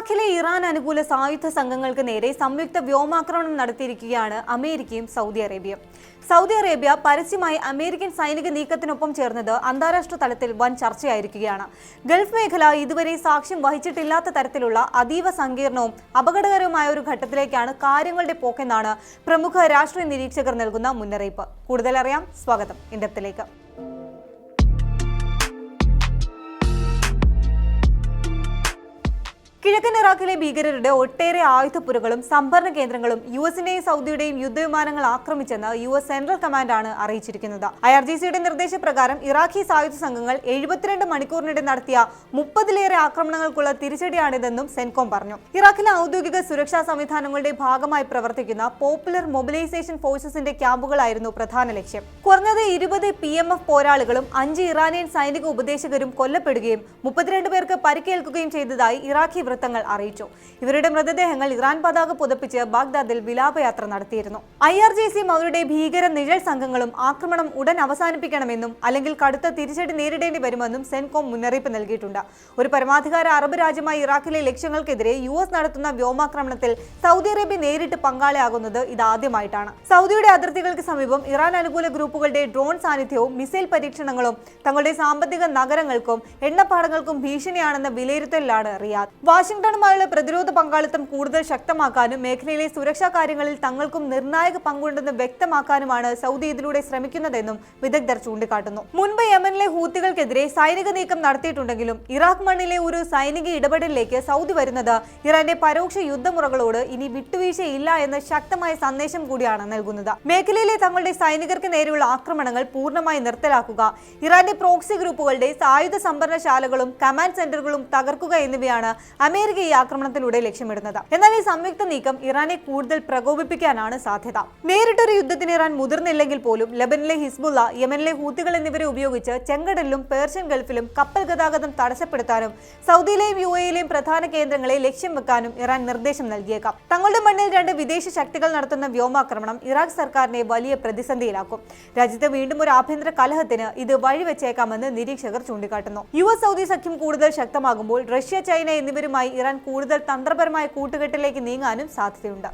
ഇറാഖിലെ ഇറാൻ അനുകൂല സായുധ സംഘങ്ങൾക്ക് നേരെ സംയുക്ത വ്യോമാക്രമണം നടത്തിയിരിക്കുകയാണ് അമേരിക്കയും സൗദി അറേബ്യയും. സൗദി അറേബ്യ പരസ്യമായി അമേരിക്കൻ സൈനിക നീക്കത്തിനൊപ്പം ചേർന്നത് അന്താരാഷ്ട്ര തലത്തിൽ വൻ ചർച്ചയായിരിക്കുകയാണ്. ഗൾഫ് മേഖല ഇതുവരെ സാക്ഷ്യം വഹിച്ചിട്ടില്ലാത്ത തരത്തിലുള്ള അതീവ സങ്കീർണവും അപകടകരവുമായ ഒരു ഘട്ടത്തിലേക്കാണ് കാര്യങ്ങളുടെ പോക്കെന്നാണ് പ്രമുഖ രാഷ്ട്രീയ നിരീക്ഷകർ നൽകുന്ന മുന്നറിയിപ്പ്. കൂടുതൽ അറിയാം, സ്വാഗതം ഇൻഡെപ്തിലേക്ക്. കിഴക്കൻ ഇറാഖിലെ ഭീകരരുടെ ഒട്ടേറെ ആയുധപ്പുരകളും സംഭരണ കേന്ദ്രങ്ങളും യുഎസിന്റെയും സൗദിയുടെയും യുദ്ധവിമാനങ്ങൾ ആക്രമിച്ചെന്ന് യുഎസ് സെൻട്രൽ കമാൻഡാണ് അറിയിച്ചിരിക്കുന്നത്. IRGCയുടെ നിർദ്ദേശപ്രകാരം ഇറാഖി സായുധ സംഘങ്ങൾ 72 മണിക്കൂറിനിടെ നടത്തിയ 30-ലേറെ ആക്രമണങ്ങൾക്കുള്ള തിരിച്ചടിയാണിതെന്നും സെൻകോം പറഞ്ഞു. ഇറാഖിലെ ഔദ്യോഗിക സുരക്ഷാ സംവിധാനങ്ങളുടെ ഭാഗമായി പ്രവർത്തിക്കുന്ന പോപ്പുലർ മൊബിലൈസേഷൻ ഫോഴ്സസിന്റെ ക്യാമ്പുകളായിരുന്നു പ്രധാന ലക്ഷ്യം. കുറഞ്ഞത് 20 PMF പോരാളികളും 5 ഇറാനിയൻ സൈനിക ഉപദേശകരും കൊല്ലപ്പെടുകയും 32 പേർക്ക് പരിക്കേൽക്കുകയും ചെയ്തതായി ഇറാഖി വൃത്തങ്ങൾ അറിയിച്ചു. ഇവരുടെ മൃതദേഹങ്ങൾ ഇറാൻ പതാക പുതപ്പിച്ച് ബാഗ്ദാദിൽ വിലാപയാത്ര നടത്തിയിരുന്നു. IRGCയും അവരുടെ ഭീകര നിഴൽ സംഘങ്ങളും ആക്രമണം ഉടൻ അവസാനിപ്പിക്കണമെന്നും അല്ലെങ്കിൽ കടുത്ത തിരിച്ചടി നേരിടേണ്ടി വരുമെന്നും സെൻകോം മുന്നറിയിപ്പ് നൽകിയിട്ടുണ്ട്. ഒരു പരമാധികാര അറബ് രാജ്യമായ ഇറാഖിലെ ലക്ഷ്യങ്ങൾക്കെതിരെ US നടത്തുന്ന വ്യോമാക്രമണത്തിൽ സൗദി അറേബ്യ നേരിട്ട് പങ്കാളിയാകുന്നത് ഇതാദ്യമായിട്ടാണ്. സൗദിയുടെ അതിർത്തികൾക്ക് സമീപം ഇറാൻ അനുകൂല ഗ്രൂപ്പുകളുടെ ഡ്രോൺ സാന്നിധ്യവും മിസൈൽ പരീക്ഷണങ്ങളും തങ്ങളുടെ സാമ്പത്തിക നഗരങ്ങൾക്കും എണ്ണപ്പാടങ്ങൾക്കും ഭീഷണിയാണെന്ന വിലയിരുത്തലിലാണ് റിയാദ്. വാഷിംഗ്ടണുമായുള്ള പ്രതിരോധ പങ്കാളിത്തം കൂടുതൽ ശക്തമാക്കാനും മേഖലയിലെ സുരക്ഷാ കാര്യങ്ങളിൽ തങ്ങൾക്കും നിർണായക പങ്കുണ്ടെന്ന് വ്യക്തമാക്കാനുമാണ് സൗദി ഇതിലൂടെ ശ്രമിക്കുന്നതെന്നും വിദഗ്ധർ ചൂണ്ടിക്കാട്ടുന്നു. മുൻപ് യമനിലെ ഹൂത്തികൾക്കെതിരെ സൈനിക നീക്കം നടത്തിയിട്ടുണ്ടെങ്കിലും ഇറാഖ് മണ്ണിലെ ഒരു സൈനിക ഇടപെടലിലേക്ക് സൗദി വരുന്നത് ഇറാന്റെ പരോക്ഷ യുദ്ധമുറകളോട് ഇനി വിട്ടുവീഴ്ചയില്ല എന്ന ശക്തമായ സന്ദേശം കൂടിയാണ് നൽകുന്നത്. മേഖലയിലെ തങ്ങളുടെ സൈനികർക്ക് നേരെയുള്ള ആക്രമണങ്ങൾ പൂർണ്ണമായി നിർത്തലാക്കുക, ഇറാന്റെ പ്രോക്സി ഗ്രൂപ്പുകളുടെ സായുധ സംഭരണശാലകളും കമാൻഡ് സെന്ററുകളും തകർക്കുക എന്നിവയാണ് അമേരിക്ക ഈ ആക്രമണത്തിലൂടെ ലക്ഷ്യമിടുന്നത്. എന്നാൽ ഈ സംയുക്ത നീക്കം ഇറാനെ കൂടുതൽ പ്രകോപിപ്പിക്കാനാണ് സാധ്യത. നേരിട്ടൊരു യുദ്ധത്തിന് ഇറാൻ മുതിർന്നില്ലെങ്കിൽ പോലും ലബനനിലെ ഹിസ്ബുള്ള, യമനിലെ ഹൂത്തികൾ എന്നിവരെ ഉപയോഗിച്ച് ചെങ്കടലിലും പേർഷ്യൻ ഗൾഫിലും കപ്പൽ ഗതാഗതം തടസ്സപ്പെടുത്താനും സൗദിയിലെയും UAEയിലെയും പ്രധാന കേന്ദ്രങ്ങളെ ലക്ഷ്യം വെക്കാനും ഇറാൻ നിർദ്ദേശം നൽകിയേക്കാം. തങ്ങളുടെ മണ്ണിൽ 2 വിദേശ ശക്തികൾ നടത്തുന്ന വ്യോമാക്രമണം ഇറാഖ് സർക്കാരിനെ വലിയ പ്രതിസന്ധിയിലാക്കും. രാജ്യത്ത് വീണ്ടും ഒരു ആഭ്യന്തര കലഹത്തിന് ഇത് വഴിവെച്ചേക്കാമെന്ന് നിരീക്ഷകർ ചൂണ്ടിക്കാട്ടുന്നു. US സൗദി സഖ്യം കൂടുതൽ ശക്തമാകുമ്പോൾ റഷ്യ, ചൈന എന്നിവരുമായി ഇറാൻ കൂടുതൽ തന്ത്രപരമായ കൂട്ടുകെട്ടിലേക്ക് നീങ്ങാനും സാധ്യതയുണ്ട്.